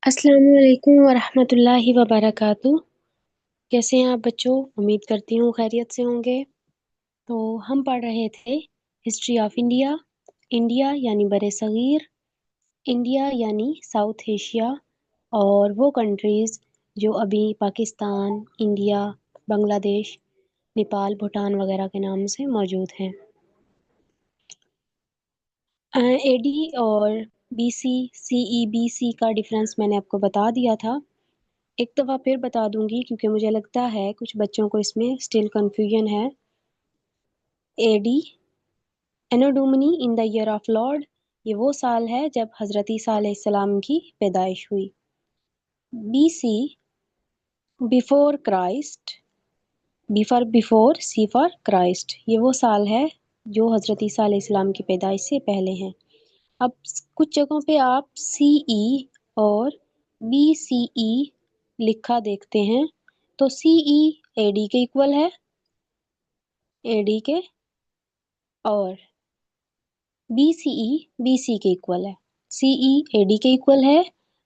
अस्सलाम वालेकुम वरहमतुल्लाहि वबरकातुह। कैसे हैं आप बच्चों? उम्मीद करती हूँ खैरियत से होंगे। तो हम पढ़ रहे थे हिस्ट्री ऑफ इंडिया। इंडिया यानी बरे सगीर, इंडिया यानी साउथ एशिया और वो कंट्रीज़ जो अभी पाकिस्तान, इंडिया, बांग्लादेश, नेपाल, भूटान वगैरह के नाम से मौजूद हैं। एडी और बीसी, सीई, बीसी का डिफरेंस मैंने आपको बता दिया था। एक दफ़ा फिर बता दूंगी क्योंकि मुझे लगता है कुछ बच्चों को इसमें स्टिल कंफ्यूजन है। AD, anno Domini in the year of Lord, ये वो साल है जब हज़रत ईसा अलैहिस्सलाम की पैदाइश हुई। BC, before Christ, B for before, C for Christ, ये वो साल है जो हज़रत ईसा अलैहिस्सलाम की पैदाइश से पहले हैं। अब कुछ जगहों पे आप सीई और बीसीई लिखा देखते हैं, तो सीई एडी के इक्वल है, एडी के, और बीसीई बीसी के इक्वल है। सीई एडी के इक्वल है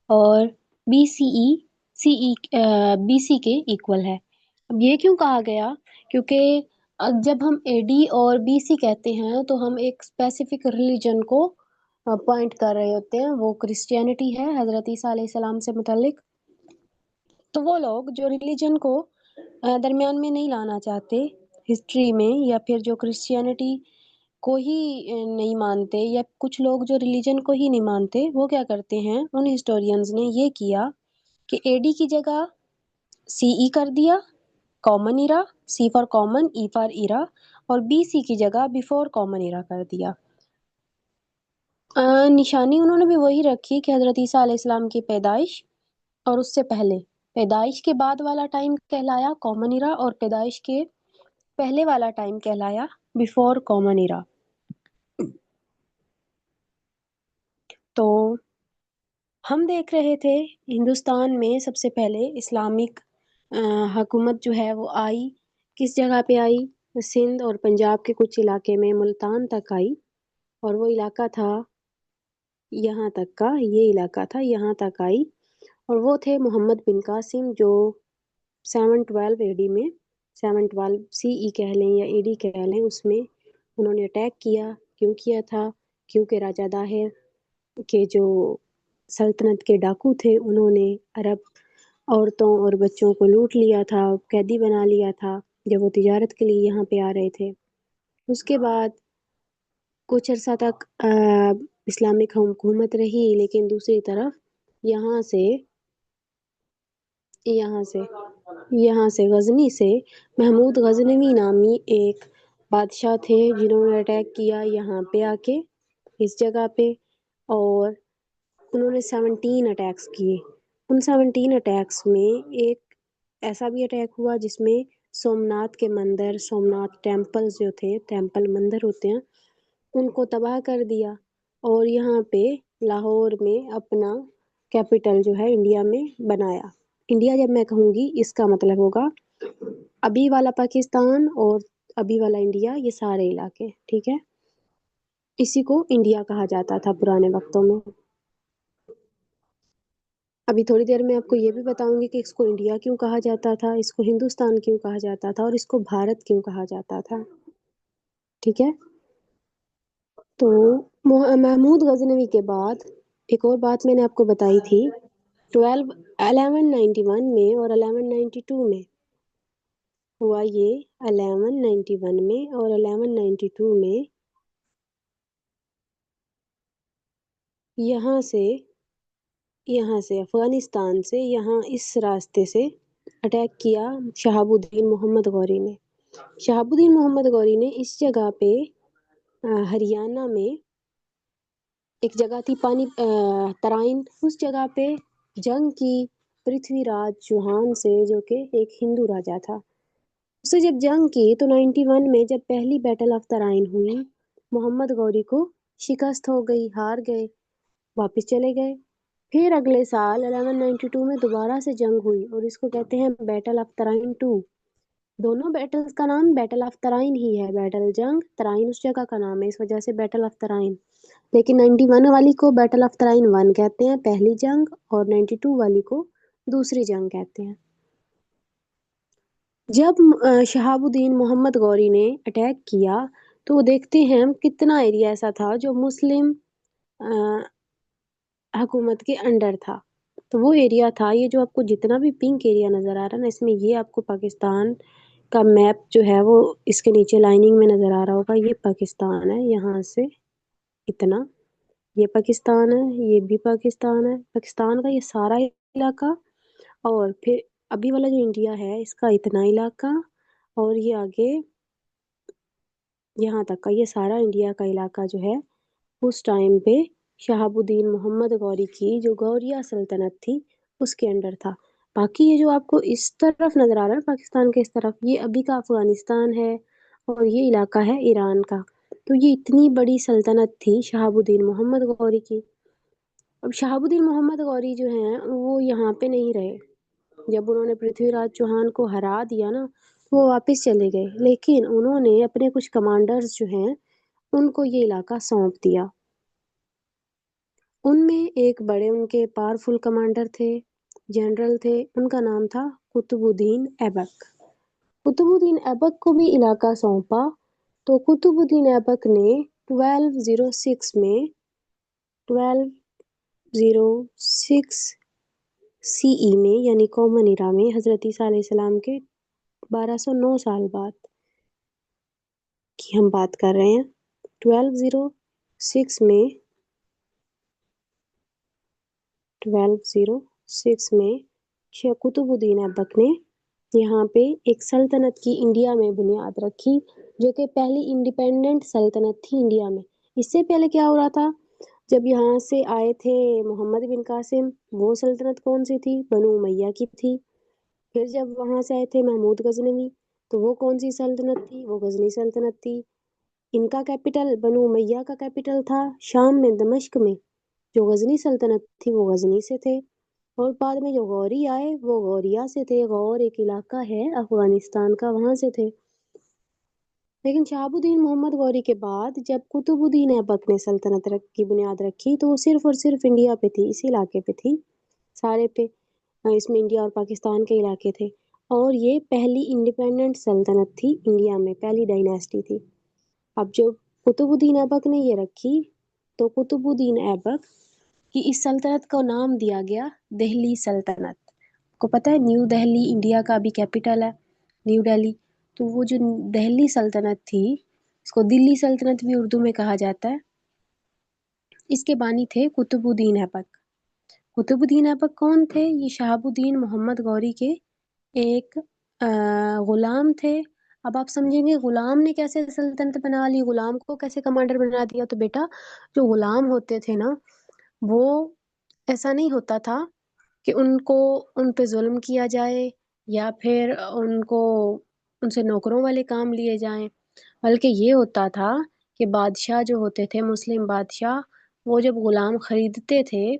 और बीसीई सीई बीसी के इक्वल है। अब ये क्यों कहा गया? क्योंकि जब हम एडी और बीसी कहते हैं तो हम एक स्पेसिफिक रिलीजन को पॉइंट कर रहे होते हैं। वो क्रिश्चियनिटी है हजरत ईसा अलैहिस्सलाम से मुतल्लिक। तो वो लोग जो रिलीजन को दरमियान में नहीं लाना चाहते हिस्ट्री में, या फिर जो क्रिश्चियनिटी को ही नहीं मानते, या कुछ लोग जो रिलीजन को ही नहीं मानते, वो क्या करते हैं, उन हिस्टोरियंस ने ये किया कि एडी की जगह सीई कर दिया, common era, C for common, E for era, और बीसी की जगह बिफोर कॉमन इरा कर दिया। निशानी उन्होंने भी वही रखी कि हजरत ईसा अलैहिस्सलाम की पैदाइश और उससे पहले, पैदाइश के बाद वाला टाइम कहलाया कॉमन इरा और पैदाइश के पहले वाला टाइम कहलाया बिफोर कॉमन इरा। तो हम देख रहे थे हिंदुस्तान में सबसे पहले इस्लामिक हुकूमत जो है वो आई, किस जगह पे आई? सिंध और पंजाब के कुछ इलाके में मुल्तान तक आई, और वो इलाका था यहाँ तक का, ये इलाका था यहाँ तक आई, और वो थे मोहम्मद बिन कासिम जो 712 एडी में, 712 सीई कह लें या एडी कह लें, उसमें उन्होंने अटैक किया। क्यों किया था? क्योंकि राजा दाहिर के जो सल्तनत के डाकू थे, उन्होंने अरब औरतों और बच्चों को लूट लिया था, कैदी बना लिया था जब वो तिजारत के लिए यहाँ पे आ रहे थे। उसके बाद कुछ अर्सा तक इस्लामिक हुकूमत रही, लेकिन दूसरी तरफ यहाँ से यहाँ से यहाँ से गजनी से महमूद गजनवी नामी एक बादशाह थे जिन्होंने अटैक किया यहाँ पे आके, इस जगह पे, और उन्होंने 17 अटैक्स किए। उन 17 अटैक्स में एक ऐसा भी अटैक हुआ जिसमें सोमनाथ के मंदिर, सोमनाथ टेम्पल्स जो थे, टेम्पल मंदिर होते हैं, उनको तबाह कर दिया, और यहाँ पे लाहौर में अपना कैपिटल जो है इंडिया में बनाया। इंडिया जब मैं कहूँगी इसका मतलब होगा अभी वाला पाकिस्तान और अभी वाला इंडिया, ये सारे इलाके, ठीक है? इसी को इंडिया कहा जाता था पुराने वक्तों में। अभी थोड़ी देर में आपको ये भी बताऊंगी कि इसको इंडिया क्यों कहा जाता था, इसको हिंदुस्तान क्यों कहा जाता था, और इसको भारत क्यों कहा जाता था, ठीक है? तो महमूद गजनवी के बाद एक और बात मैंने आपको बताई थी, 1191 में और 1192 में हुआ ये। 1191 में और 1192 में यहाँ से अफगानिस्तान से यहाँ इस रास्ते से अटैक किया शहाबुद्दीन मोहम्मद गौरी ने। शहाबुद्दीन मोहम्मद गौरी ने इस जगह पे हरियाणा में एक जगह थी तराइन, उस जगह पे जंग की पृथ्वीराज चौहान से, जो कि एक हिंदू राजा था। उससे जब जंग की तो 91 में जब पहली बैटल ऑफ तराइन हुई, मोहम्मद गौरी को शिकस्त हो गई, हार गए, वापस चले गए। फिर अगले साल 1192 में दोबारा से जंग हुई और इसको कहते हैं बैटल ऑफ तराइन टू। दोनों बैटल्स का नाम बैटल ऑफ तराइन ही है, बैटल जंग, तराइन उस जगह का नाम है, इस वजह से बैटल ऑफ तराइन। लेकिन 91 वाली को बैटल ऑफ तराइन 1 कहते हैं, पहली जंग, और 92 वाली को दूसरी जंग कहते हैं। जब शहाबुद्दीन मोहम्मद गौरी ने अटैक किया तो देखते हैं हम कितना एरिया ऐसा था जो मुस्लिम हुकूमत के अंडर था। तो वो एरिया था, ये जो आपको जितना भी पिंक एरिया नज़र आ रहा है ना, इसमें ये आपको पाकिस्तान का मैप जो है वो इसके नीचे लाइनिंग में नज़र आ रहा होगा। ये पाकिस्तान है, यहाँ से इतना, ये पाकिस्तान है, ये भी पाकिस्तान है। पाकिस्तान का ये सारा इलाका, और फिर अभी वाला जो इंडिया है इसका इतना इलाका, और ये आगे यहाँ तक का ये सारा इंडिया का इलाका जो है उस टाइम पे शहाबुद्दीन मोहम्मद गौरी की जो गौरिया सल्तनत थी उसके अंडर था। बाकी ये जो आपको इस तरफ नजर आ रहा है पाकिस्तान के इस तरफ, ये अभी का अफगानिस्तान है, और ये इलाका है ईरान का। तो ये इतनी बड़ी सल्तनत थी शहाबुद्दीन मोहम्मद गौरी की। अब शहाबुद्दीन मोहम्मद गौरी जो हैं वो यहाँ पे नहीं रहे। जब उन्होंने पृथ्वीराज चौहान को हरा दिया ना, वो वापस चले गए, लेकिन उन्होंने अपने कुछ कमांडर्स जो हैं उनको ये इलाका सौंप दिया। उनमें एक बड़े उनके पावरफुल कमांडर थे, जनरल थे, उनका नाम था कुतुबुद्दीन ऐबक। कुतुबुद्दीन ऐबक को भी इलाका सौंपा। तो कुतुबुद्दीन ऐबक ने 1206 में 1206 सीई में, यानी कॉमन इरा में, हजरत ईसा अलैहिस्सलाम के 1209 साल बाद की हम बात कर रहे हैं। 1206 में 1206 में शेख कुतुबुद्दीन ऐबक ने यहाँ पे एक सल्तनत की इंडिया में बुनियाद रखी, जो कि पहली इंडिपेंडेंट सल्तनत थी इंडिया में। इससे पहले क्या हो रहा था, जब यहाँ से आए थे मोहम्मद बिन कासिम, वो सल्तनत कौन सी थी, बनु उमैया की थी। फिर जब वहां से आए थे महमूद गजनवी, तो वो कौन सी सल्तनत थी, वो गजनी सल्तनत थी। इनका कैपिटल, बनु उमैया का कैपिटल था शाम में, दमिश्क में। जो गजनी सल्तनत थी वो गजनी से थे, और बाद में जो गौरी आए वो गौरिया से थे। गौर एक इलाका है अफगानिस्तान का, वहां से थे। लेकिन शहाबुद्दीन मोहम्मद गौरी के बाद जब कुतुबुद्दीन ऐबक ने की बुनियाद रखी, तो वो सिर्फ और सिर्फ इंडिया पे थी, इसी इलाके पे थी, सारे पे। इसमें इंडिया और पाकिस्तान के इलाके थे, और ये पहली इंडिपेंडेंट सल्तनत थी इंडिया में, पहली डायनेस्टी थी। अब जो कुतुबुद्दीन ऐबक ने ये रखी, तो कुतुबुद्दीन ऐबक कि इस सल्तनत को नाम दिया गया दिल्ली सल्तनत। को पता है न्यू दिल्ली इंडिया का भी कैपिटल है, न्यू दिल्ली। तो वो जो दिल्ली सल्तनत थी, इसको दिल्ली सल्तनत भी उर्दू में कहा जाता है। इसके बानी थे कुतुबुद्दीन ऐबक। कुतुबुद्दीन ऐबक कौन थे, ये शहाबुद्दीन मोहम्मद गौरी के एक गुलाम थे। अब आप समझेंगे गुलाम ने कैसे सल्तनत बना ली, गुलाम को कैसे कमांडर बना दिया। तो बेटा, जो गुलाम होते थे ना, वो ऐसा नहीं होता था कि उनको उन पे जुल्म किया जाए, या फिर उनको उनसे नौकरों वाले काम लिए जाएं। बल्कि ये होता था कि बादशाह जो होते थे, मुस्लिम बादशाह, वो जब गुलाम खरीदते थे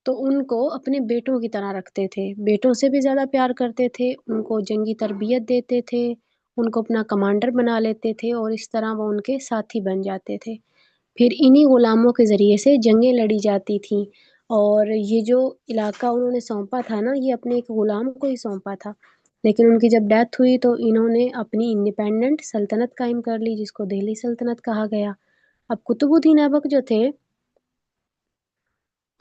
तो उनको अपने बेटों की तरह रखते थे, बेटों से भी ज़्यादा प्यार करते थे, उनको जंगी तरबियत देते थे, उनको अपना कमांडर बना लेते थे, और इस तरह वो उनके साथी बन जाते थे। फिर इन्हीं गुलामों के ज़रिए से जंगें लड़ी जाती थीं। और ये जो इलाका उन्होंने सौंपा था ना, ये अपने एक गुलाम को ही सौंपा था। लेकिन उनकी जब डेथ हुई तो इन्होंने अपनी इंडिपेंडेंट सल्तनत कायम कर ली, जिसको दिल्ली सल्तनत कहा गया। अब कुतुबुद्दीन ऐबक जो थे,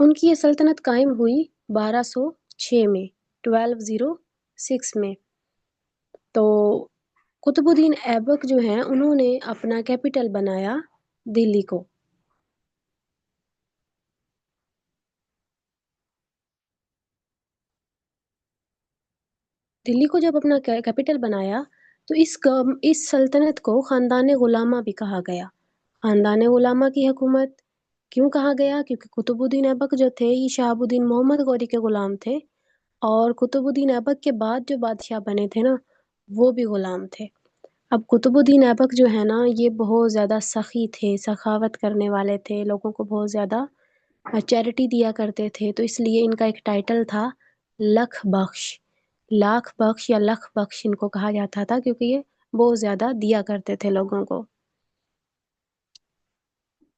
उनकी ये सल्तनत कायम हुई 1206 में, 1206 में। तो कुतुबुद्दीन ऐबक जो हैं उन्होंने अपना कैपिटल बनाया दिल्ली को। दिल्ली को जब अपना कैपिटल बनाया, तो इस सल्तनत को खानदान गुलामा भी कहा गया। खानदान गुलामा की हुकूमत क्यों कहा गया, क्योंकि कुतुबुद्दीन ऐबक जो थे ये शहाबुद्दीन मोहम्मद गौरी के गुलाम थे, और कुतुबुद्दीन ऐबक के बाद जो बादशाह बने थे ना, वो भी गुलाम थे। अब कुतुबुद्दीन ऐबक जो है ना, ये बहुत ज़्यादा सखी थे, सखावत करने वाले थे, लोगों को बहुत ज़्यादा चैरिटी दिया करते थे। तो इसलिए इनका एक टाइटल था लख बख्श। लाख बख्श या लख बख्श इनको कहा जाता था, क्योंकि ये बहुत ज़्यादा दिया करते थे लोगों को।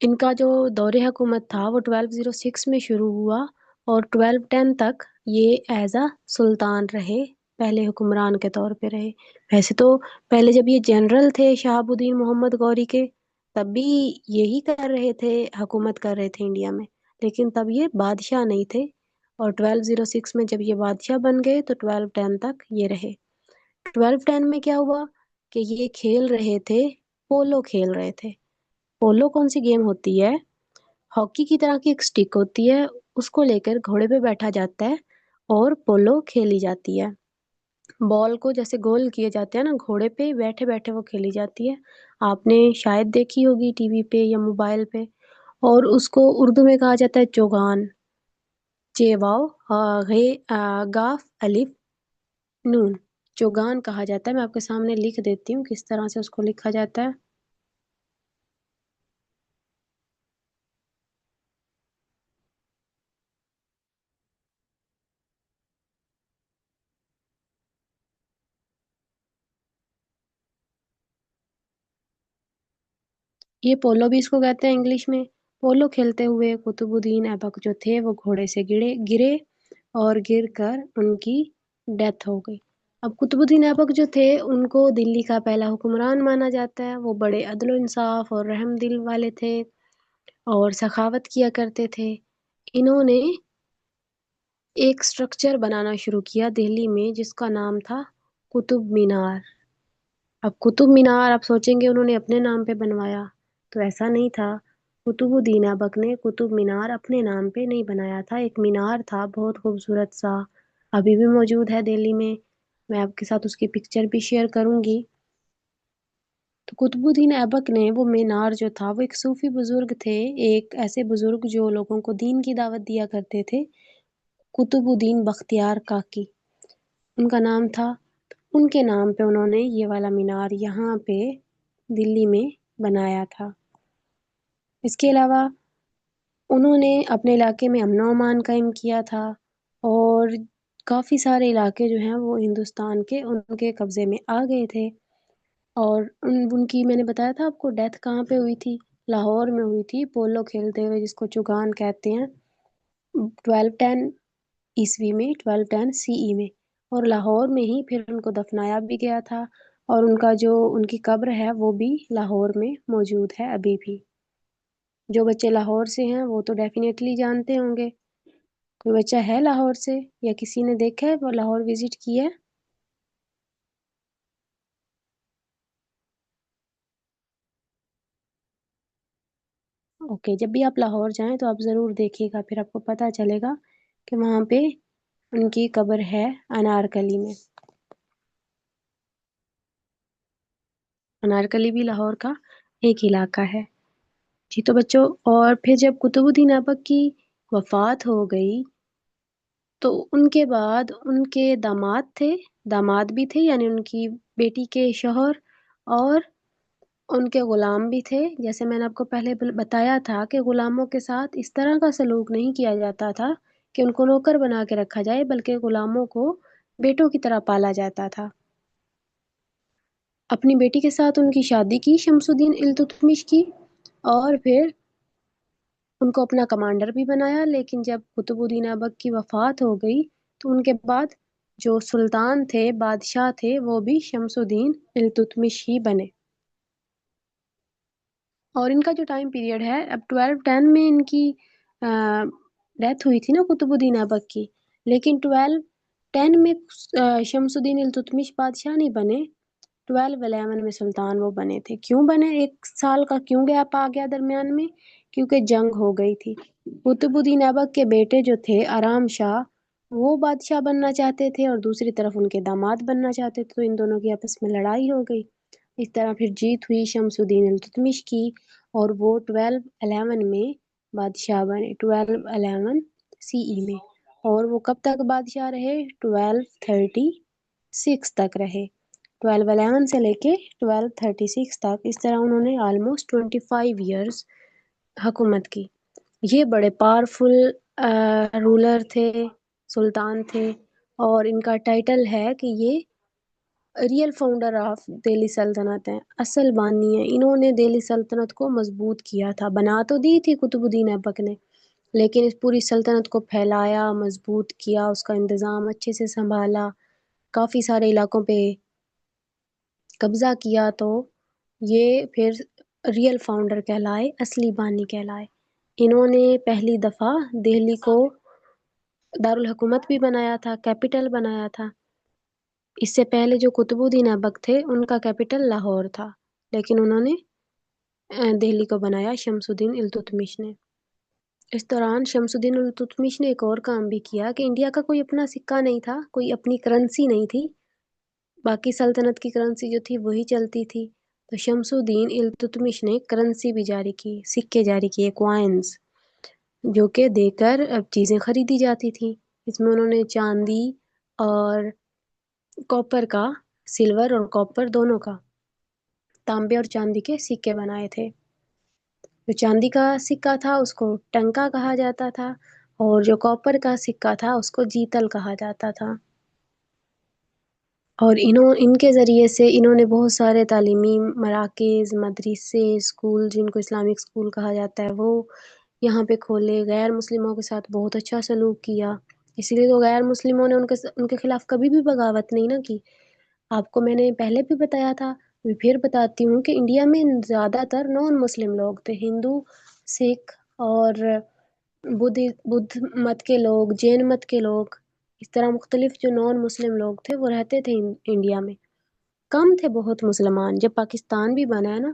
इनका जो दौरे हुकूमत था वो 1206 में शुरू हुआ और 1210 तक ये एज अ सुल्तान रहे, पहले हुक्मरान के तौर पे रहे। वैसे तो पहले जब ये जनरल थे शहाबुद्दीन मोहम्मद गौरी के, तब भी यही कर रहे थे, हुकूमत कर रहे थे इंडिया में, लेकिन तब ये बादशाह नहीं थे। और 1206 में जब ये बादशाह बन गए तो 1210 तक ये रहे। 1210 में क्या हुआ कि ये खेल रहे थे, पोलो खेल रहे थे। पोलो कौन सी गेम होती है? हॉकी की तरह की एक स्टिक होती है, उसको लेकर घोड़े पे बैठा जाता है और पोलो खेली जाती है। बॉल को जैसे गोल किए जाते हैं ना, घोड़े पे बैठे बैठे वो खेली जाती है। आपने शायद देखी होगी टीवी पे या मोबाइल पे। और उसको उर्दू में कहा जाता है चौगान। चेवाओ गे गाफ अलिफ नून, चौगान कहा जाता है। मैं आपके सामने लिख देती हूँ किस तरह से उसको लिखा जाता है। ये पोलो भी इसको कहते हैं इंग्लिश में। पोलो खेलते हुए कुतुबुद्दीन ऐबक जो थे वो घोड़े से गिरे गिरे और गिर कर उनकी डेथ हो गई। अब कुतुबुद्दीन ऐबक जो थे उनको दिल्ली का पहला हुक्मरान माना जाता है। वो बड़े अदलो इंसाफ और रहम दिल वाले थे और सखावत किया करते थे। इन्होंने एक स्ट्रक्चर बनाना शुरू किया दिल्ली में जिसका नाम था कुतुब मीनार। अब कुतुब मीनार आप सोचेंगे उन्होंने अपने नाम पे बनवाया, तो ऐसा नहीं था। कुतुबुद्दीन ऐबक ने कुतुब मीनार अपने नाम पे नहीं बनाया था। एक मीनार था बहुत खूबसूरत सा, अभी भी मौजूद है दिल्ली में। मैं आपके साथ उसकी पिक्चर भी शेयर करूंगी। तो कुतुबुद्दीन ऐबक ने वो मीनार जो था, वो एक सूफी बुजुर्ग थे, एक ऐसे बुजुर्ग जो लोगों को दीन की दावत दिया करते थे, कुतुबुद्दीन बख्तियार काकी उनका नाम था। उनके नाम पे उन्होंने ये वाला मीनार यहाँ पे दिल्ली में बनाया था। इसके अलावा उन्होंने अपने इलाके में अमन अमान कायम किया था और काफ़ी सारे इलाके जो हैं वो हिंदुस्तान के उनके कब्ज़े में आ गए थे। और उनकी मैंने बताया था आपको डेथ कहाँ पे हुई थी? लाहौर में हुई थी, पोलो खेलते हुए, जिसको चुगान कहते हैं। 1210 ईस्वी में, 1210 सीई में। और लाहौर में ही फिर उनको दफनाया भी गया था। और उनका जो उनकी कब्र है वो भी लाहौर में मौजूद है अभी भी। जो बच्चे लाहौर से हैं वो तो डेफिनेटली जानते होंगे। कोई बच्चा है लाहौर से या किसी ने देखा है वो लाहौर विजिट किया है? ओके, जब भी आप लाहौर जाएं तो आप ज़रूर देखिएगा, फिर आपको पता चलेगा कि वहाँ पे उनकी कब्र है अनारकली में। अनारकली भी लाहौर का एक इलाका है। जी तो बच्चों, और फिर जब कुतुबुद्दीन ऐबक की वफात हो गई तो उनके बाद उनके दामाद थे, दामाद भी थे यानी उनकी बेटी के शौहर, और उनके गुलाम भी थे। जैसे मैंने आपको पहले बताया था कि गुलामों के साथ इस तरह का सलूक नहीं किया जाता था कि उनको नौकर बना के रखा जाए, बल्कि गुलामों को बेटों की तरह पाला जाता था। अपनी बेटी के साथ उनकी शादी की शमसुद्दीन इल्तुतमिश की, और फिर उनको अपना कमांडर भी बनाया। लेकिन जब कुतुबुद्दीन ऐबक की वफात हो गई तो उनके बाद जो सुल्तान थे, बादशाह थे, वो भी शमसुद्दीन इल्तुतमिश ही बने। और इनका जो टाइम पीरियड है, अब 1210 में इनकी डेथ हुई थी ना कुतुबुद्दीन ऐबक की, लेकिन 1210 में शमसुद्दीन इल्तुतमिश बादशाह नहीं बने, 1211 में सुल्तान वो बने थे। क्यों बने? एक साल का क्यों गैप आ गया दरमियान में? क्योंकि जंग हो गई थी। कुतुबुद्दीन ऐबक के बेटे जो थे आराम शाह, वो बादशाह बनना चाहते थे और दूसरी तरफ उनके दामाद बनना चाहते थे, तो इन दोनों की आपस में लड़ाई हो गई। इस तरह फिर जीत हुई शमसुद्दीन इल्तुतमिश की और वो 1211 में बादशाह बने, 1211 सीई में। और वो कब तक बादशाह रहे? 1236 तक रहे। 1211 से लेके 1236 तक, इस तरह उन्होंने ऑलमोस्ट 25 ईयर्स हुकूमत की। ये बड़े पावरफुल रूलर थे, सुल्तान थे। और इनका टाइटल है कि ये ریئل فاؤنڈر آف دہلی سلطنت ہیں، اصل بانی ہیں، انہوں نے دہلی سلطنت کو مضبوط کیا تھا، بنا تو دی تھی قطب الدین ایبک نے، لیکن اس پوری سلطنت کو پھیلایا، مضبوط کیا، اس کا انتظام اچھے سے سنبھالا، کافی سارے علاقوں پہ قبضہ کیا، تو یہ پھر ریئل فاؤنڈر کہلائے، اصلی بانی کہلائے۔ انہوں نے پہلی دفعہ دہلی کو دارالحکومت بھی بنایا تھا، کیپٹل بنایا تھا۔ اس سے پہلے جو قطب الدین ایبک تھے ان کا کیپٹل لاہور تھا، لیکن انہوں نے دہلی کو بنایا شمس الدین التتمش نے۔ اس دوران شمس الدین التتمش نے ایک اور کام بھی کیا کہ انڈیا کا کوئی اپنا سکہ نہیں تھا، کوئی اپنی کرنسی نہیں تھی، باقی سلطنت کی کرنسی جو تھی وہی چلتی تھی، تو شمس الدین التتمش نے کرنسی بھی جاری کی، سکے جاری کیے، کوائنز، جو کہ دے کر اب چیزیں خریدی جاتی تھیں۔ اس میں انہوں نے چاندی اور کاپر کا، سلور اور کاپر دونوں کا، تانبے اور چاندی کے سکے بنائے تھے۔ جو چاندی کا سکہ تھا اس کو ٹنکا کہا جاتا تھا، اور جو کاپر کا سکہ تھا اس کو جیتل کہا جاتا تھا۔ اور ان کے ذریعے سے انہوں نے بہت سارے تعلیمی مراکز، مدرسے، اسکول، جن کو اسلامک اسکول کہا جاتا ہے، وہ یہاں پہ کھولے، غیر مسلموں کے ساتھ بہت اچھا سلوک کیا، اسی لیے تو غیر مسلموں نے ان کے خلاف کبھی بھی بغاوت نہیں نہ کی۔ آپ کو میں نے پہلے بھی بتایا تھا، پھر بتاتی ہوں کہ انڈیا میں زیادہ تر نان مسلم لوگ تھے، ہندو، سکھ اور بدھ مت کے لوگ، جین مت کے لوگ، اس طرح مختلف جو نان مسلم لوگ تھے وہ رہتے تھے انڈیا میں، کم تھے بہت مسلمان۔ جب پاکستان بھی بنا ہے نا،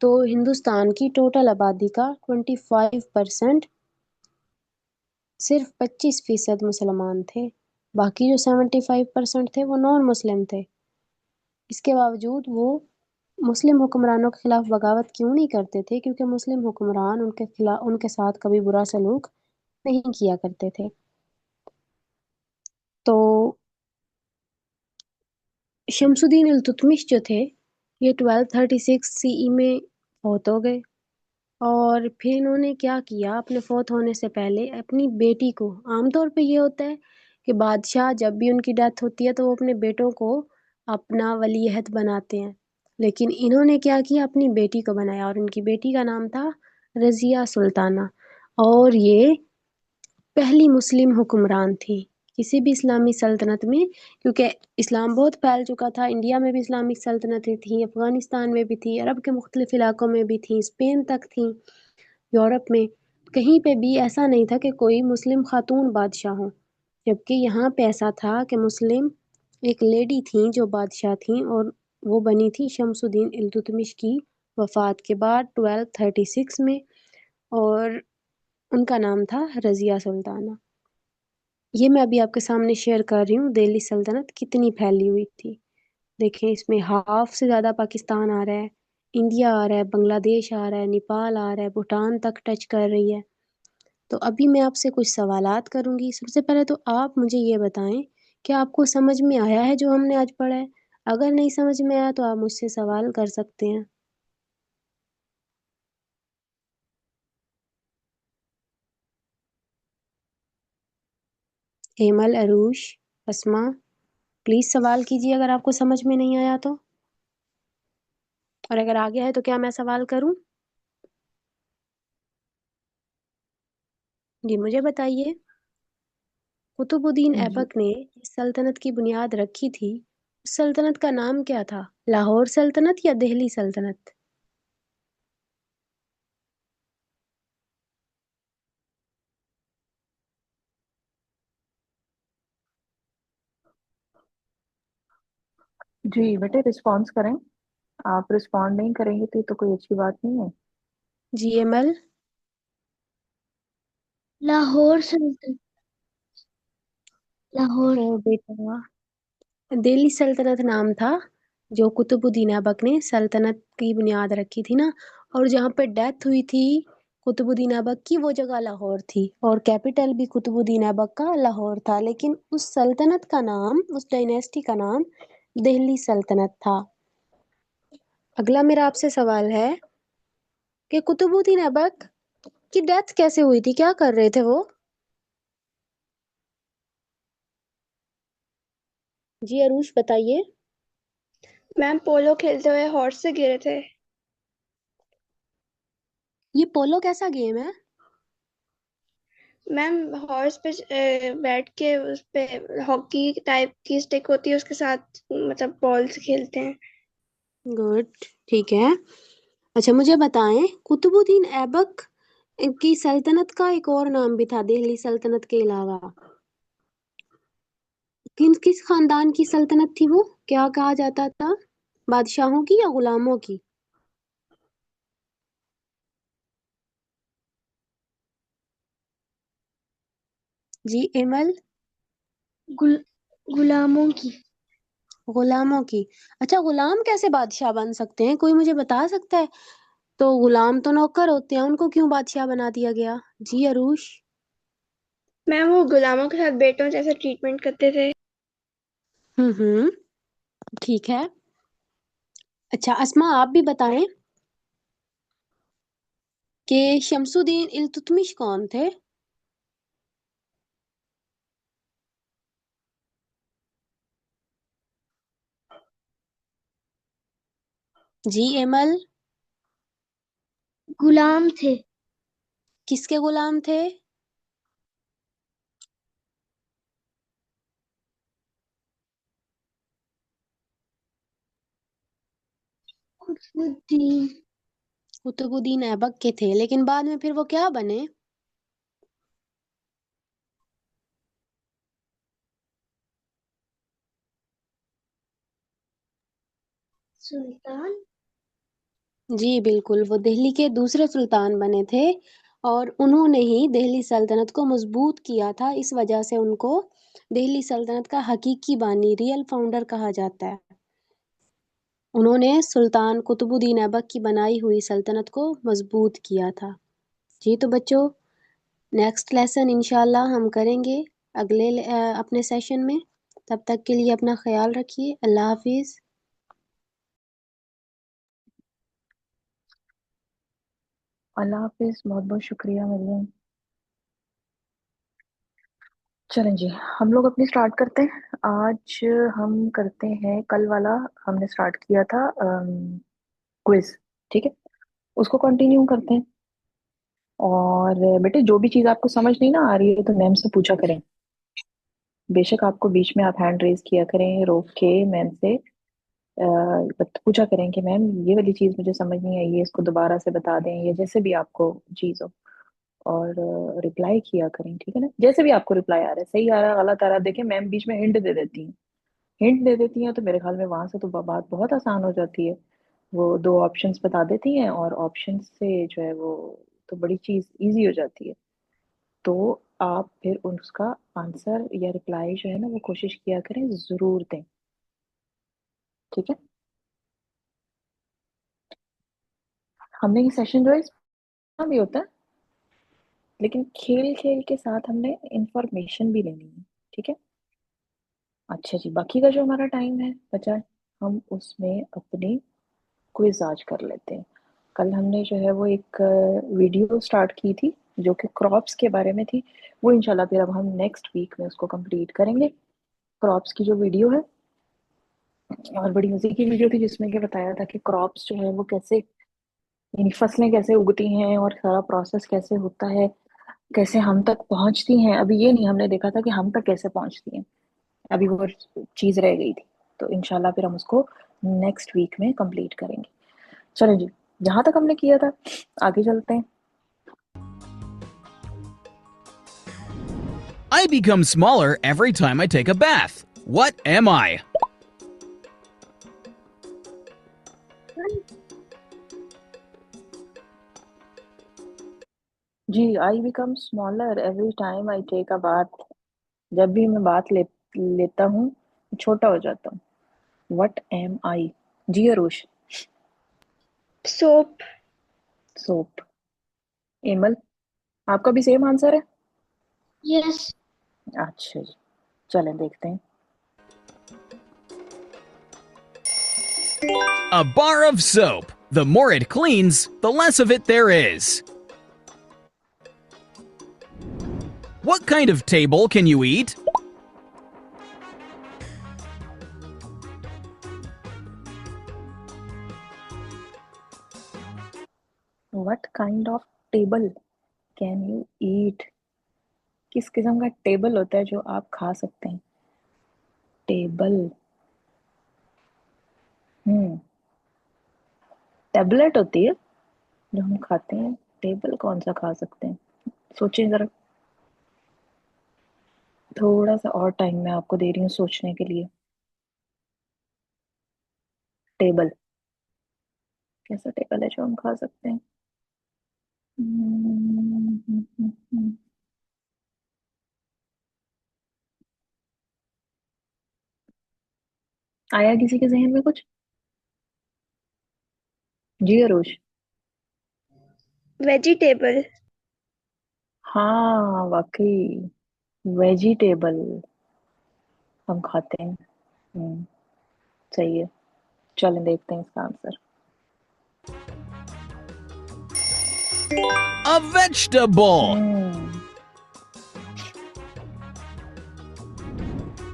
تو ہندوستان کی ٹوٹل آبادی کا 25% صرف 25% مسلمان تھے، باقی جو 75% تھے وہ نان مسلم تھے۔ اس کے باوجود وہ مسلم حکمرانوں کے خلاف بغاوت کیوں نہیں کرتے تھے؟ کیونکہ مسلم حکمران ان کے ساتھ کبھی برا سلوک نہیں کیا کرتے تھے۔ تو شمس الدین التتمش جو تھے یہ 1236 CE میں فوت ہو گئے، اور پھر انہوں نے کیا کیا، اپنے فوت ہونے سے پہلے اپنی بیٹی کو، عام طور پہ یہ ہوتا ہے کہ بادشاہ جب بھی ان کی ڈیتھ ہوتی ہے تو وہ اپنے بیٹوں کو اپنا ولی عہد بناتے ہیں، لیکن انہوں نے کیا کیا، اپنی بیٹی کو بنایا، اور ان کی بیٹی کا نام تھا رضیہ سلطانہ، اور یہ پہلی مسلم حکمران تھی کسی بھی اسلامی سلطنت میں، کیونکہ اسلام بہت پھیل چکا تھا، انڈیا میں بھی اسلامک سلطنتیں تھیں، افغانستان میں بھی تھی، عرب کے مختلف علاقوں میں بھی تھیں، اسپین تک تھیں، یورپ میں کہیں پہ بھی ایسا نہیں تھا کہ کوئی مسلم خاتون بادشاہ ہوں، جبکہ یہاں پہ ایسا تھا کہ مسلم ایک لیڈی تھیں جو بادشاہ تھیں، اور وہ بنی تھی شمس الدین التتمش کی وفات کے بعد 1236 میں، اور ان کا نام تھا رضیہ سلطانہ۔ یہ میں ابھی آپ کے سامنے شیئر کر رہی ہوں دہلی سلطنت کتنی پھیلی ہوئی تھی۔ دیکھیں اس میں ہاف سے زیادہ پاکستان آ رہا ہے، انڈیا آ رہا ہے، بنگلہ دیش آ رہا ہے، نیپال آ رہا ہے، بھوٹان تک ٹچ کر رہی ہے۔ تو ابھی میں آپ سے کچھ سوالات کروں گی۔ سب سے پہلے تو آپ مجھے یہ بتائیں کہ آپ کو سمجھ میں آیا ہے جو ہم نے آج پڑھا ہے؟ اگر نہیں سمجھ میں آیا تو آپ مجھ سے سوال کر سکتے ہیں۔ ایمل، عروش، اسما، پلیز سوال کیجیے اگر آپ کو سمجھ میں نہیں آیا تو، اور اگر آ گیا ہے تو کیا میں سوال کروں؟ جی مجھے بتائیے، قطب الدین جی ایبک نے جس سلطنت کی بنیاد رکھی تھی اس سلطنت کا نام کیا تھا؟ لاہور سلطنت یا دہلی سلطنت؟ جی بیٹے رسپانس کریں، آپ رسپونڈ نہیں کریں گے تو یہ تو کوئی اچھی بات نہیں ہے۔ جی ایمل۔ لاہور سلطنت، لاہور۔ او بیٹا، دہلی سلطنت نام تھا جو قطب الدین ایبک نے سلطنت کی بنیاد رکھی تھی نا، اور جہاں پہ ڈیتھ ہوئی تھی قطب الدین ایبک کی وہ جگہ لاہور تھی، اور کیپٹل بھی قطب الدین ایبک کا لاہور تھا، لیکن اس سلطنت کا نام، اس ڈائنیسٹی کا نام دہلی سلطنت تھا۔ اگلا میرا آپ سے سوال ہے کہ قطب الدین ایبک کی ڈیتھ کیسے ہوئی تھی؟ کیا کر رہے تھے وہ؟ جی عروش بتائیے۔ मैम पोलो खेलते हुए हॉर्स से गिरे थे। ये पोलो कैसा गेम है? मैम हॉर्स पे बैठ के उस पे हॉकी टाइप की स्टिक होती है, उसके साथ मतलब बॉल से खेलते हैं। गुड, ठीक है। अच्छा मुझे बताएं, कुतुबुद्दीन ऐबक की सल्तनत का एक और नाम भी था दिल्ली सल्तनत के अलावा। किस खानदान की सल्तनत थी वो? क्या कहा जाता था? बादशाहों की या गुलामों की? जी एमल। गुलामों की। गुलामों की। अच्छा गुलाम कैसे बादशाह बन सकते हैं, कोई मुझे बता सकता है? तो गुलाम तो नौकर होते हैं, उनको क्यों बादशाह बना दिया गया? जी अरूष। मैम वो गुलामों के साथ बेटों जैसा ट्रीटमेंट करते थे। हम्म, ठीक है। अच्छा अस्मा आप भी बताएं कि शमसुद्दीन इल्तुतमिश कौन थे? जी एमल। गुलाम थे। किसके गुलाम थे? कुतुबुद्दीन। कुतुबुद्दीन ऐबक के थे, लेकिन बाद में फिर वो क्या बने? सुल्तान। जी बिल्कुल, वो दिल्ली के दूसरे सुल्तान बने थे और उन्होंने ही दिल्ली सल्तनत को मजबूत किया था। इस वजह से उनको दिल्ली सल्तनत का हकीकी बानी, रियल फाउंडर कहा जाता है। उन्होंने सुल्तान कुतुबुद्दीन ऐबक की बनाई हुई सल्तनत को मजबूत किया था। जी तो बच्चों, नेक्स्ट लेसन इंशाल्लाह हम करेंगे अपने सेशन में। तब तक के लिए अपना ख्याल रखिए। अल्लाह हाफिज। अल्लाह हाफिज, बहुत बहुत शुक्रिया मरियम। चलें जी, हम लोग अपनी स्टार्ट करते हैं। आज हम करते हैं, कल वाला हमने स्टार्ट किया था क्विज, ठीक है, उसको कंटिन्यू करते हैं। और बेटे जो भी चीज़ आपको समझ नहीं ना आ रही है तो मैम से पूछा करें। बेशक आपको बीच में आप हैंड रेज किया करें रोक के मैम से, पूछा करें कि मैम ये वाली चीज़ मुझे समझ नहीं आई है, इसको दोबारा से बता दें, या जैसे भी आपको चीज़ हो। और रिप्लाई किया करें, ठीक है ना, जैसे भी आपको रिप्लाई आ रहा है, सही आ रहा है गलत आ रहा है, देखें मैम बीच में हिंट दे देती हैं। हिंट दे देती हैं तो मेरे ख्याल में वहां से तो बात बहुत आसान हो जाती है। वो दो ऑप्शंस बता देती हैं और ऑप्शन से जो है वो तो बड़ी चीज इजी हो जाती है। तो आप फिर उसका आंसर या रिप्लाई जो है ना वो कोशिश किया करें, जरूर दें, ठीक है। हमने ये सेशन जो है इसमें भी होता है, लेकिन खेल खेल के साथ हमने इंफॉर्मेशन भी लेनी है, ठीक है। अच्छा जी, बाकी का जो हमारा टाइम है बचा है, हम उसमें अपनी क्विज आज कर लेते हैं। कल हमने जो है वो एक वीडियो स्टार्ट की थी जो कि क्रॉप्स के बारे में थी। वो इंशाल्लाह फिर अब हम नेक्स्ट वीक में उसको कंप्लीट करेंगे। क्रॉप्स की जो वीडियो है, और बड़ी मजे की वीडियो थी जिसमें कि बताया था कि क्रॉप्स जो है वो कैसे, यानी फसलें कैसे उगती हैं और सारा प्रोसेस कैसे होता है, कैसे हम तक पहुंचती हैं। अभी ये नहीं हमने देखा था कि हम तक कैसे पहुंचती हैं, अभी वो चीज रह गई थी। तो इंशाल्लाह फिर हम उसको नेक्स्ट वीक में कंप्लीट करेंगे। चलो जी, जहां तक हमने किया था आगे चलते हैं। I become smaller every time I take a bath. What am I? जी, I become smaller every time I take a bath. जब भी मैं बात लेता हूँ छोटा हो जाता हूँ। What am I? जी अरुष। सोप। सोप। एमल, आपका भी सेम आंसर है? यस। अच्छा जी, चलें देखते हैं। A bar of soap. The more it cleans, the less of it there is. What kind of table can you eat? What kind of table can you eat? किस किस्म का table होता है जो आप खा सकते हैं? टेबल, टेबलेट होती है जो हम खाते हैं। टेबल कौन सा खा सकते हैं? सोचें जरा, थोड़ा सा और टाइम मैं आपको दे रही हूँ सोचने के लिए। टेबल, कैसा टेबल है जो हम खा सकते हैं? आया किसी के जहन में कुछ? जी अरुष। वेजिटेबल। हाँ वाकई, वेजिटेबल हम खाते हैं। सही है, चलें देखते हैं इसका answer. A vegetable.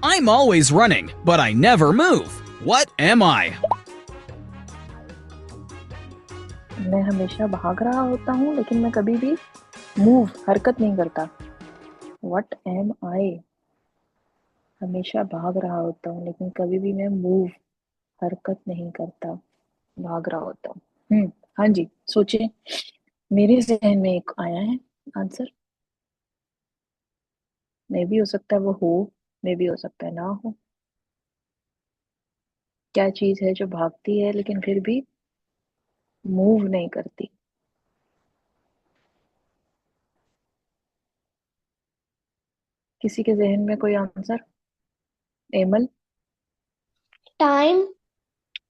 I'm always running, but I never move. What am I? मैं हमेशा भाग रहा होता हूँ लेकिन मैं कभी भी मूव, हरकत नहीं करता। What am I? हमेशा भाग रहा होता हूँ लेकिन कभी भी मैं मूव, हरकत नहीं करता। भाग रहा होता हूँ। हाँ जी, सोचिए। मेरे जहन में एक आया है आंसर। मे भी हो सकता है वो हो, मे भी हो सकता है ना हो। क्या चीज है जो भागती है लेकिन फिर भी मूव नहीं करती? किसी के जहन में कोई आंसर? एमल? टाइम।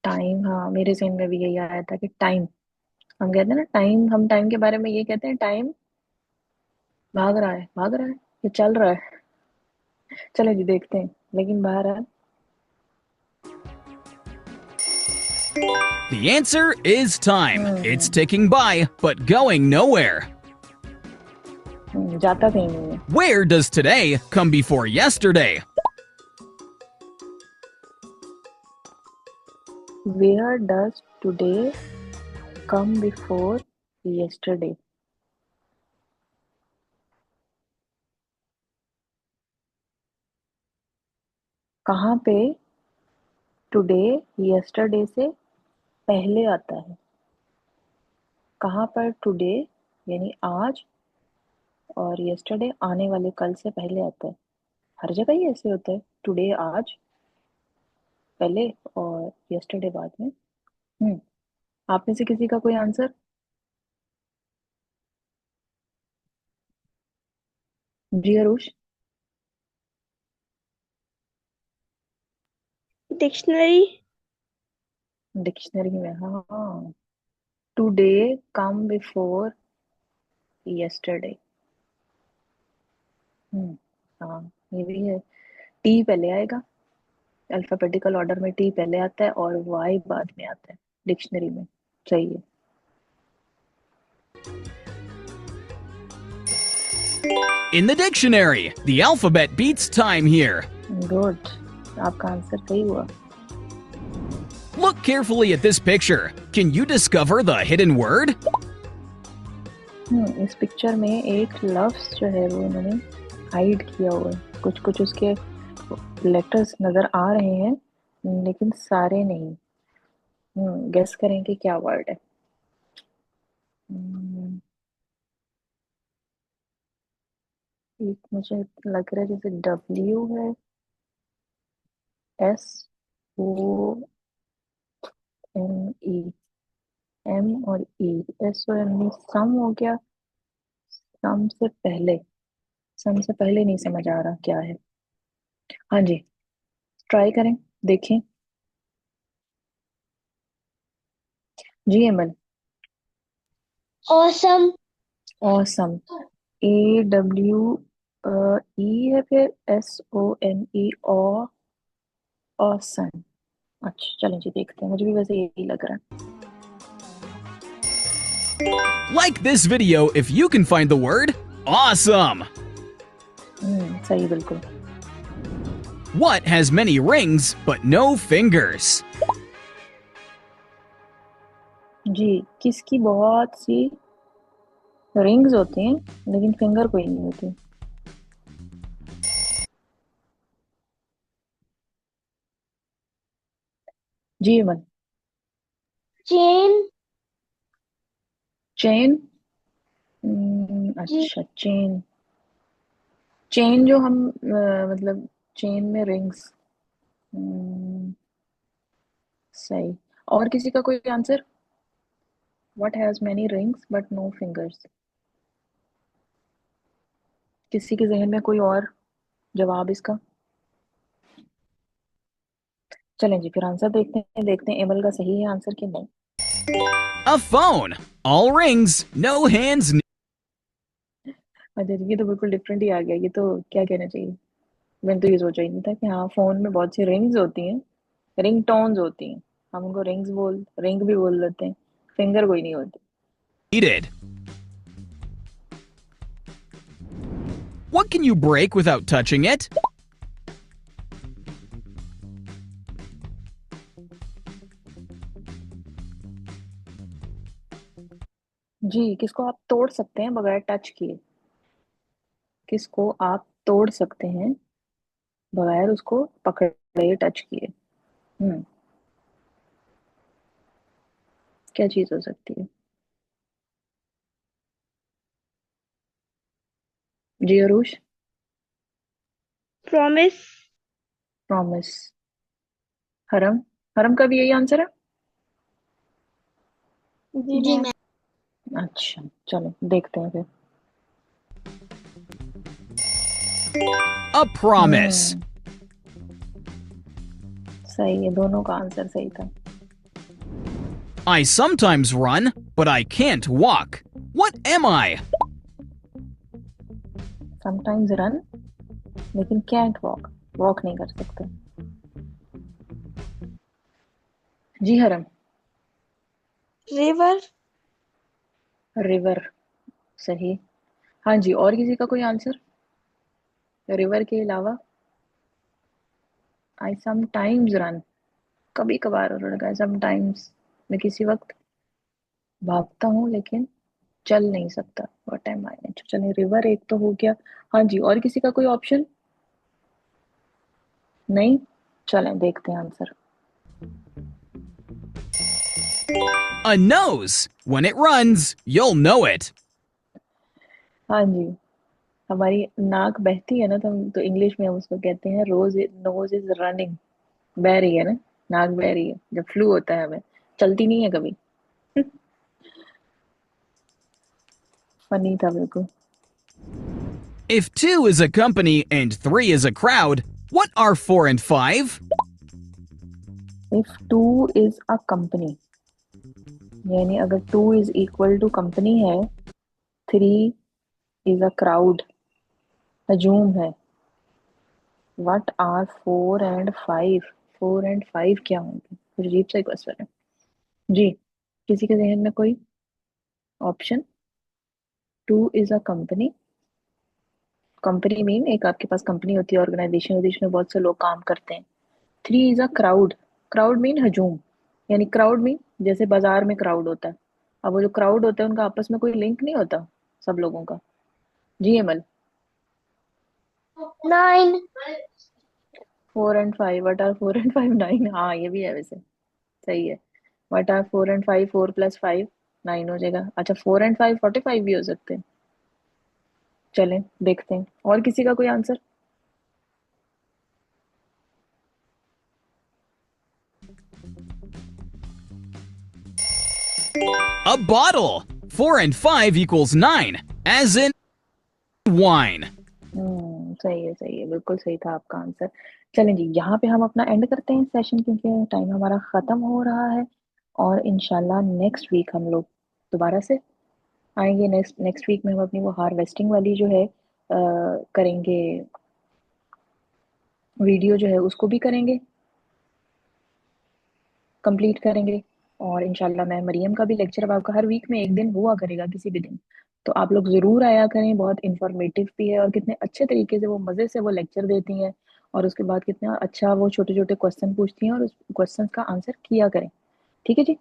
टाइम, हाँ मेरे जहन में भी यही आया था कि टाइम। हम कहते हैं ना टाइम, हम टाइम के बारे में ये कहते हैं, टाइम भाग रहा है, भाग रहा है, ये चल रहा है। चलो जी देखते हैं, लेकिन बाहर है। The answer is time. It's ticking by, but going nowhere. जाता कहीं नहीं है। Where does today come before yesterday? Where does today come before yesterday? कहाँ पे टुडे यस्टरडे से पहले आता है? कहाँ पर टुडे यानी आज और यस्टरडे आने वाले कल से पहले आता है? हर जगह ही ऐसे होता है, टुडे आज पहले और यस्टरडे बाद में। आप में से किसी का कोई आंसर? जी अरुष? डिक्शनरी। डिक्शनरी में, हाँ। Today come before yesterday. हाँ ये भी है। टी पहले आएगा, अल्फाबेटिकल ऑर्डर में टी पहले आता है और वाई बाद में आता है डिक्शनरी में। सही है। In the dictionary, the alphabet beats time here. Good, आपका आंसर सही हुआ। Look carefully at this picture. Can you discover the hidden word? इस पिक्चर में एक लफ्ज जो है वो उन्होंने हाइड किया हुआ है। कुछ कुछ उसके लेटर्स नजर आ रहे हैं लेकिन सारे नहीं। गेस करें कि क्या वर्ड है। एक मुझे लग रहा है जैसे डब्ल्यू है, S O M E, M और ई, एस ओ एम ई, सम हो गया। सम से पहले नहीं समझ आ रहा क्या है। हाँ जी, ट्राई करें, देखें। G ML? Awesome. Awesome, A W E है, फिर S O N E, awesome. अच्छा चलें जी देखते हैं, मुझे भी वैसे यही लग रहा है। Like this video if you can find the word awesome. सही बिल्कुल। What has many rings but no fingers? جی کس کی بہت سی رنگز ہوتی ہیں لیکن فنگر کوئی نہیں ہوتی؟ جی ایمن. چین. چین. جی. اچھا چین. چین جو ہم مطلب چین میں رنگز. صحیح. اور کسی کا کوئی answer? What has many rings but no fingers؟ کسی کے ذہن میں کوئی اور جواب اس کا؟ چلیں جی پھر آنسر دیکھتے ہیں ایمل کا صحیح ہے آنسر کہ نہیں. A phone. All rings, no hands. اچھا یہ تو بالکل ڈفرینٹ ہی آ گیا. یہ تو کیا کہنا چاہیے، میں نے تو یہ سوچا ہی نہیں تھا کہ ہاں فون میں بہت سی رنگز ہوتی ہیں، رنگ ٹونز ہوتی ہیں، ہم ان کو رنگ بھی بول دیتے ہیں، فنگر کوئی نہیں ہوتی. Needed. What can you break without touching it? جی کس کو آپ توڑ سکتے ہیں بغیر ٹچ کیے؟ کس کو آپ توڑ سکتے ہیں بغیر اس کو پکڑے ٹچ کیے؟ کیا چیز ہو سکتی ہے؟ جی عروش. پرومس. پرومس. حرم کا بھی یہی آنسر ہے؟ جی میم. اچھا چلو دیکھتے ہیں پھر. A promise. صحیح ہے، دونوں کا آنسر صحیح تھا. I sometimes run, but I can't walk. What am I? sometimes run لیکن can't walk نہیں کر سکتے. جی حرم. ریور. ریور. صحیح. ہاں جی اور کسی کا کوئی آنسر ریور کے علاوہ؟ I sometimes run. کبھی کبھار لگا sometimes میں کسی وقت بھاگتا ہوں لیکن چل نہیں سکتا. What am I؟ چلیں ریور ایک تو ہو گیا. ہاں جی اور کسی کا کوئی آپشن نہیں؟ چلیں دیکھتے ہیں answer. A nose. When it runs, you'll know it. ہاں جی ہماری ناک بہتی ہے نا تو انگلش میں ہم اس کو کہتے ہیں نوز از رننگ. بہ رہی ہے نا، ناک بہ رہی ہے. جب فلو ہوتا ہے ہمیں چلتی نہیں ہے کبھی. فنی تھا بالکل. If 2 is a company and 3 is a crowd, what are 4 and 5? If 2 is a company یعنی اگر 2 is equal to company ہے، 3 is a crowd ہجوم ہے. What are 4 and 5؟ 4 and 5 کیا ہوں گے؟ کچھ عجیب سا کوسچن ہے. جی کسی کے ذہن میں کوئی option? 2 is a company. Company مین ایک آپ کے پاس کمپنی ہوتی ہے، آرگنائزیشن ہوتی ہے جس میں بہت سے لوگ کام کرتے ہیں. 3 is a crowd. کراؤڈ مین ہجوم، یعنی کراؤڈ مین جیسے بازار میں کراؤڈ ہوتا ہے. اب وہ جو کراؤڈ ہوتا ہے ان کا آپس میں کوئی لنک نہیں ہوتا سب لوگوں کا. جی ایمل. 9. 4 and 5. What are 4 and 5؟ 9. ہاں یہ بھی ہے ویسے صحیح ہے. What are 4 and 5؟ 4 plus 5 9 ہو جائے گا. اچھا 4 and 5 45 بھی ہو سکتے ہیں. چلیں دیکھتے ہیں اور کسی کا کوئی answer. A bottle. 4 and 5 equals 9, as in wine. صحیح ہے بالکل صحیح تھا آپ کا آنسر. چلیں جی یہاں پہ ہم اپنا اینڈ کرتے ہیں سیشن کیونکہ ٹائم ہمارا ختم ہو رہا ہے اور انشاءاللہ نیکسٹ ویک ہم لوگ دوبارہ سے آئیں گے. نیکسٹ ویک میں ہم اپنی وہ ہارویسٹنگ والی جو ہے کریں گے ویڈیو جو ہے اس کو بھی کریں گے، کمپلیٹ کریں گے. اور انشاءاللہ میں مریم کا بھی لیکچر اب آپ کا ہر ویک میں ایک دن ہوا کرے گا کسی بھی دن، تو آپ لوگ ضرور آیا کریں. بہت انفارمیٹیو بھی ہے اور کتنے اچھے طریقے سے وہ مزے سے وہ لیکچر دیتی ہیں اور اس کے بعد کتنا اچھا وہ چھوٹے چھوٹے کوسچن پوچھتی ہیں اور اس کوسچن کا آنسر کیا کریں. ٹھیک ہے جی.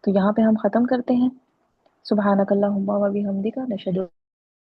تو یہاں پہ ہم ختم کرتے ہیں. سبحانک اللہم و بحمدک نشہد